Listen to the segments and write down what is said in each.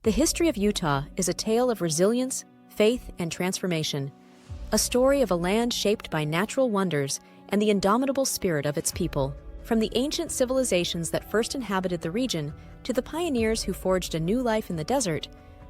The history of Utah is a tale of resilience, faith, and transformation, a story of a land shaped by natural wonders and the indomitable spirit of its people. From the ancient civilizations that first inhabited the region to the pioneers who forged a new life in the desert,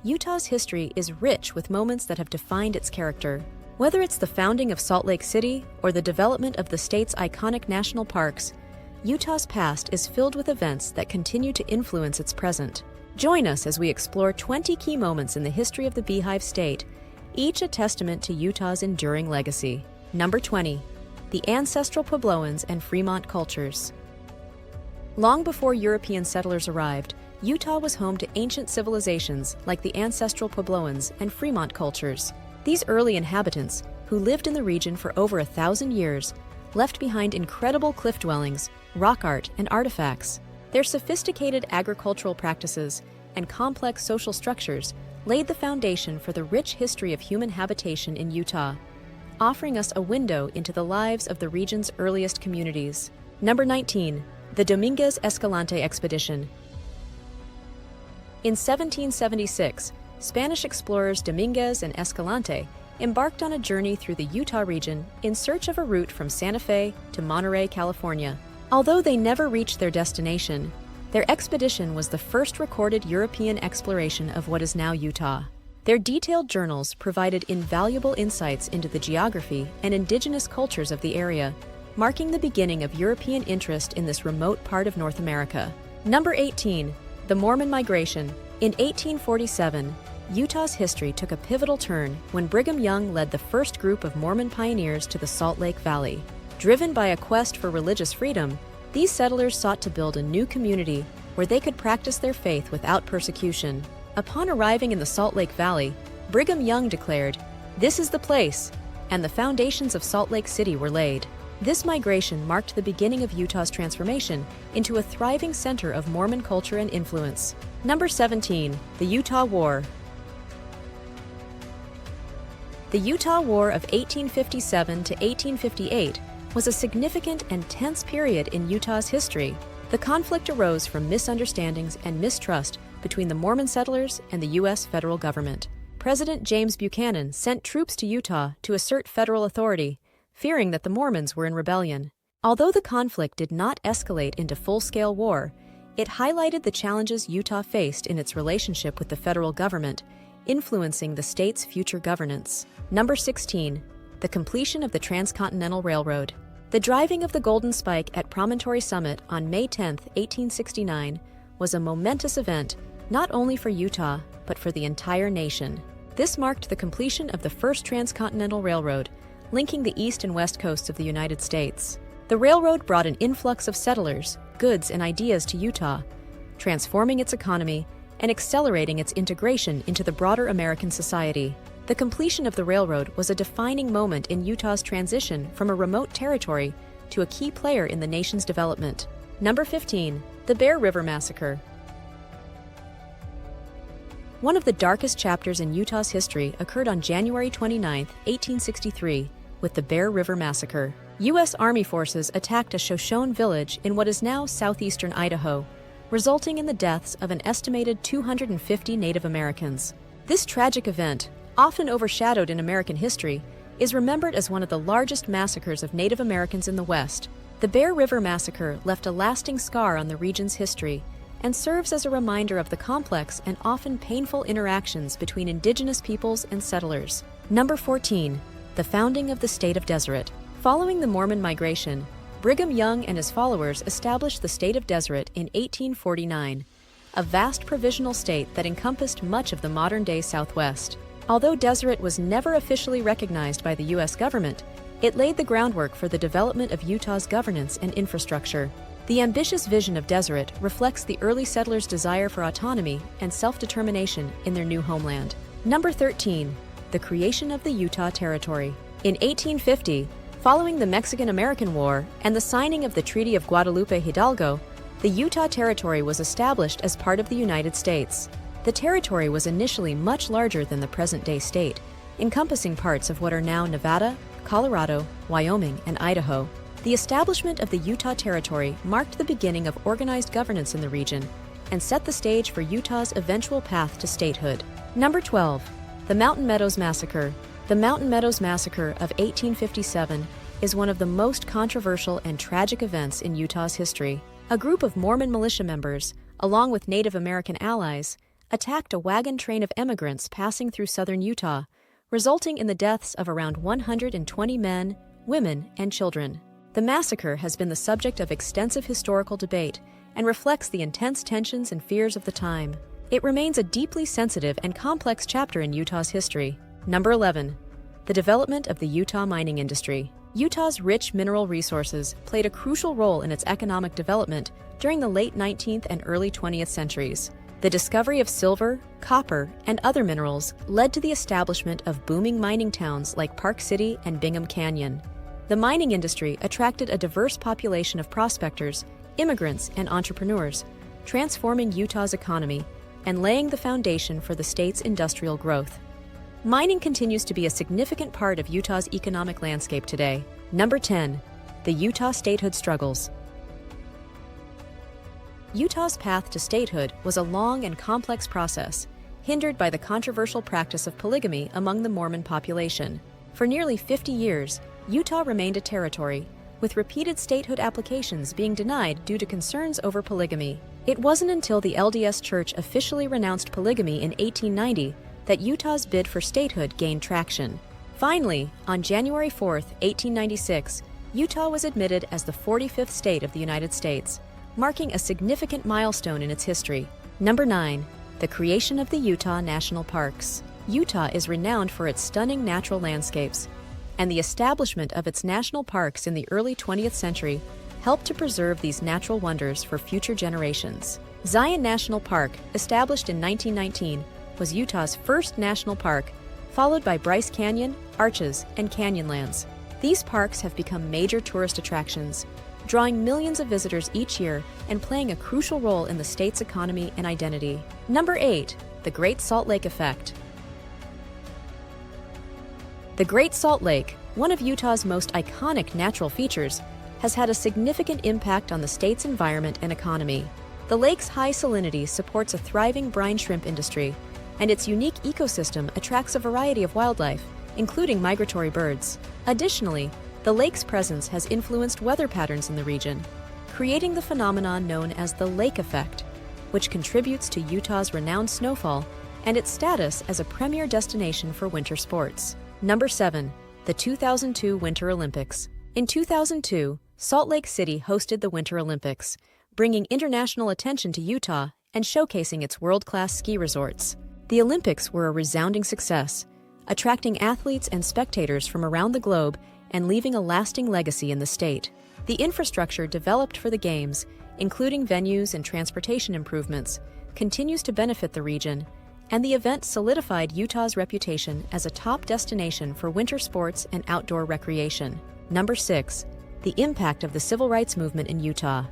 Utah's history is rich with moments that have defined its character. Whether it's the founding of Salt Lake City or the development of the state's iconic national parks, Utah's past is filled with events that continue to influence its present. Join us as we explore 20 key moments in the history of the Beehive State, each a testament to Utah's enduring legacy. Number 20. The Ancestral Puebloans and Fremont Cultures. Long before European settlers arrived, Utah was home to ancient civilizations like the Ancestral Puebloans and Fremont cultures. These early inhabitants, who lived in the region for over 1,000 years, left behind incredible cliff dwellings, rock art, and artifacts. Their sophisticated agricultural practices and complex social structures laid the foundation for the rich history of human habitation in Utah, offering us a window into the lives of the region's earliest communities. Number 19. The Dominguez Escalante Expedition. In 1776, Spanish explorers Dominguez and Escalante embarked on a journey through the Utah region in search of a route from Santa Fe to Monterey, California. Although they never reached their destination, their expedition was the first recorded European exploration of what is now Utah. Their detailed journals provided invaluable insights into the geography and indigenous cultures of the area, marking the beginning of European interest in this remote part of North America. Number 18. The Mormon Migration. In 1847, Utah's history took a pivotal turn when Brigham Young led the first group of Mormon pioneers to the Salt Lake Valley. Driven by a quest for religious freedom, these settlers sought to build a new community where they could practice their faith without persecution. Upon arriving in the Salt Lake Valley, Brigham Young declared, "This is the place," and the foundations of Salt Lake City were laid. This migration marked the beginning of Utah's transformation into a thriving center of Mormon culture and influence. Number 17. The Utah War. The Utah War of 1857 to 1858 was a significant and tense period in Utah's history. The conflict arose from misunderstandings and mistrust between the Mormon settlers and the U.S. federal government. President James Buchanan sent troops to Utah to assert federal authority, fearing that the Mormons were in rebellion. Although the conflict did not escalate into full-scale war, it highlighted the challenges Utah faced in its relationship with the federal government, influencing the state's future governance. Number 16. The completion of the Transcontinental Railroad. The driving of the Golden Spike at Promontory Summit on May 10, 1869, was a momentous event not only for Utah, but for the entire nation. This marked the completion of the first Transcontinental Railroad, linking the east and west coasts of the United States. The railroad brought an influx of settlers, goods, and ideas to Utah, transforming its economy and accelerating its integration into the broader American society. The completion of the railroad was a defining moment in Utah's transition from a remote territory to a key player in the nation's development. Number 15. The Bear River Massacre. One of the darkest chapters in Utah's history occurred on January 29, 1863, with the Bear River Massacre. U.S. Army forces attacked a Shoshone village in what is now southeastern Idaho, resulting in the deaths of an estimated 250 Native Americans. This tragic event, often overshadowed in American history, is remembered as one of the largest massacres of Native Americans in the West. The Bear River Massacre left a lasting scar on the region's history and serves as a reminder of the complex and often painful interactions between indigenous peoples and settlers. Number 14. The founding of the state of Deseret. Following the Mormon migration, Brigham Young and his followers established the state of Deseret in 1849, a vast provisional state that encompassed much of the modern-day Southwest. Although Deseret was never officially recognized by the U.S. government, it laid the groundwork for the development of Utah's governance and infrastructure. The ambitious vision of Deseret reflects the early settlers' desire for autonomy and self-determination in their new homeland. Number 13. The creation of the Utah Territory. In 1850, following the Mexican-American War and the signing of the Treaty of Guadalupe Hidalgo, the Utah Territory was established as part of the United States. The territory was initially much larger than the present-day state, encompassing parts of what are now Nevada, Colorado, Wyoming, and Idaho. The establishment of the Utah Territory marked the beginning of organized governance in the region, and set the stage for Utah's eventual path to statehood. Number 12. The Mountain Meadows Massacre. The Mountain Meadows Massacre of 1857 is one of the most controversial and tragic events in Utah's history. A group of Mormon militia members, along with Native American allies, attacked a wagon train of immigrants passing through southern Utah, resulting in the deaths of around 120 men, women, and children. The massacre has been the subject of extensive historical debate and reflects the intense tensions and fears of the time. It remains a deeply sensitive and complex chapter in Utah's history. Number 11. The development of the Utah mining industry. Utah's rich mineral resources played a crucial role in its economic development during the late 19th and early 20th centuries. The discovery of silver, copper, and other minerals led to the establishment of booming mining towns like Park City and Bingham Canyon. The mining industry attracted a diverse population of prospectors, immigrants, and entrepreneurs, transforming Utah's economy and laying the foundation for the state's industrial growth. Mining continues to be a significant part of Utah's economic landscape today. Number 10. The Utah statehood struggles. Utah's path to statehood was a long and complex process, hindered by the controversial practice of polygamy among the Mormon population. For nearly 50 years, Utah remained a territory, with repeated statehood applications being denied due to concerns over polygamy. It wasn't until the LDS Church officially renounced polygamy in 1890 that Utah's bid for statehood gained traction. Finally, on January 4, 1896, Utah was admitted as the 45th state of the United States, marking a significant milestone in its history. Number 9. The creation of the Utah National Parks. Utah is renowned for its stunning natural landscapes, and the establishment of its national parks in the early 20th century helped to preserve these natural wonders for future generations. Zion National Park, established in 1919, was Utah's first national park, followed by Bryce Canyon, Arches, and Canyonlands. These parks have become major tourist attractions, drawing millions of visitors each year and playing a crucial role in the state's economy and identity. Number 8. The Great Salt Lake Effect. The Great Salt Lake, one of Utah's most iconic natural features, has had a significant impact on the state's environment and economy. The lake's high salinity supports a thriving brine shrimp industry, and its unique ecosystem attracts a variety of wildlife, including migratory birds. Additionally, the lake's presence has influenced weather patterns in the region, creating the phenomenon known as the lake effect, which contributes to Utah's renowned snowfall and its status as a premier destination for winter sports. Number 7. The 2002 Winter Olympics. In 2002, Salt Lake City hosted the Winter Olympics, bringing international attention to Utah and showcasing its world-class ski resorts. The Olympics were a resounding success, attracting athletes and spectators from around the globe and leaving a lasting legacy in the state. The infrastructure developed for the Games, including venues and transportation improvements, continues to benefit the region, and the event solidified Utah's reputation as a top destination for winter sports and outdoor recreation. Number 6. The impact of the civil rights movement in Utah.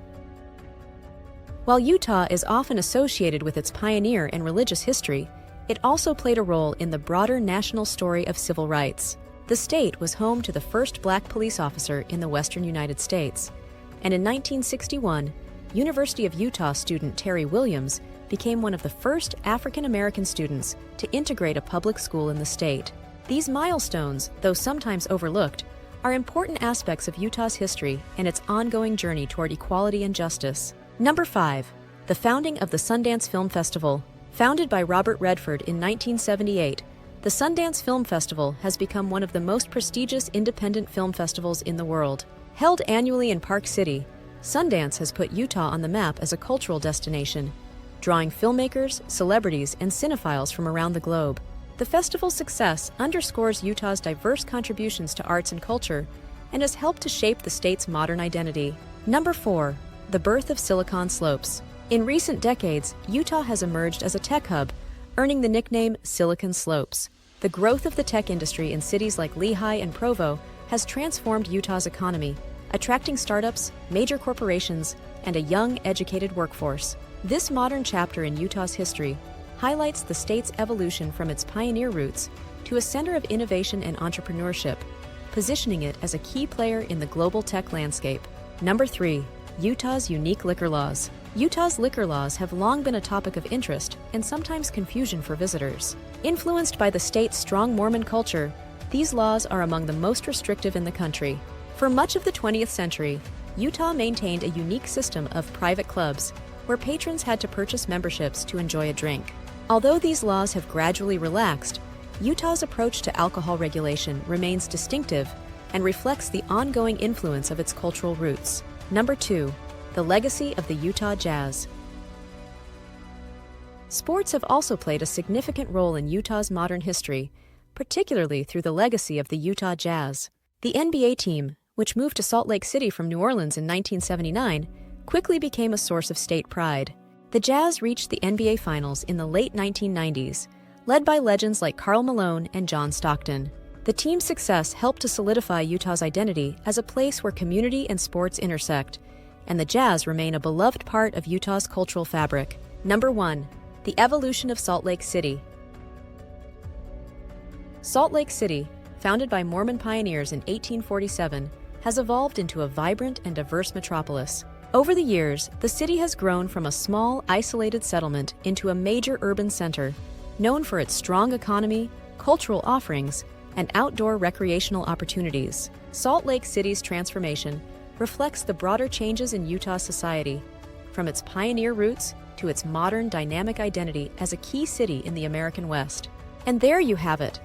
While Utah is often associated with its pioneer and religious history, it also played a role in the broader national story of civil rights. The state was home to the first black police officer in the western United States, and in 1961, University of Utah student Terry Williams became one of the first African American students to integrate a public school in the state. These milestones, though sometimes overlooked, are important aspects of Utah's history and its ongoing journey toward equality and justice. Number 5. The founding of the Sundance Film Festival. Founded by Robert Redford in 1978, the Sundance Film Festival has become one of the most prestigious independent film festivals in the world. Held annually in Park City, Sundance has put Utah on the map as a cultural destination, drawing filmmakers, celebrities, and cinephiles from around the globe. The festival's success underscores Utah's diverse contributions to arts and culture and has helped to shape the state's modern identity. Number 4. The birth of Silicon Slopes. In recent decades, Utah has emerged as a tech hub, earning the nickname Silicon Slopes. The growth of the tech industry in cities like Lehi and Provo has transformed Utah's economy, attracting startups, major corporations, and a young, educated workforce. This modern chapter in Utah's history highlights the state's evolution from its pioneer roots to a center of innovation and entrepreneurship, positioning it as a key player in the global tech landscape. Number 3. Utah's unique liquor laws. Utah's liquor laws have long been a topic of interest and sometimes confusion for visitors. Influenced by the state's strong Mormon culture, these laws are among the most restrictive in the country. For much of the 20th century, Utah maintained a unique system of private clubs where patrons had to purchase memberships to enjoy a drink. Although these laws have gradually relaxed, Utah's approach to alcohol regulation remains distinctive and reflects the ongoing influence of its cultural roots. Number 2. The legacy of the Utah Jazz. Sports have also played a significant role in Utah's modern history, particularly through the legacy of the Utah Jazz. The NBA team, which moved to Salt Lake City from New Orleans in 1979, quickly became a source of state pride. The Jazz reached the NBA Finals in the late 1990s, led by legends like Karl Malone and John Stockton. The team's success helped to solidify Utah's identity as a place where community and sports intersect, and the Jazz remain a beloved part of Utah's cultural fabric. Number 1. The evolution of Salt Lake City. Salt Lake City, founded by Mormon pioneers in 1847, has evolved into a vibrant and diverse metropolis. Over the years, the city has grown from a small, isolated settlement into a major urban center, known for its strong economy, cultural offerings, and outdoor recreational opportunities. Salt Lake City's transformation reflects the broader changes in Utah society, from its pioneer roots to its modern, dynamic identity as a key city in the American West. And there you have it,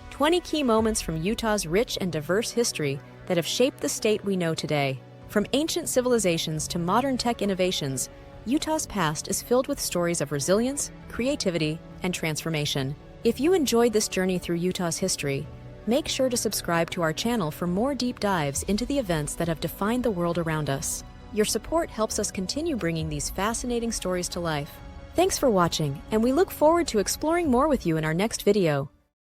20 key moments from Utah's rich and diverse history that have shaped the state we know today. From ancient civilizations to modern tech innovations, Utah's past is filled with stories of resilience, creativity, and transformation. If you enjoyed this journey through Utah's history, make sure to subscribe to our channel for more deep dives into the events that have defined the world around us. Your support helps us continue bringing these fascinating stories to life. Thanks for watching, and we look forward to exploring more with you in our next video.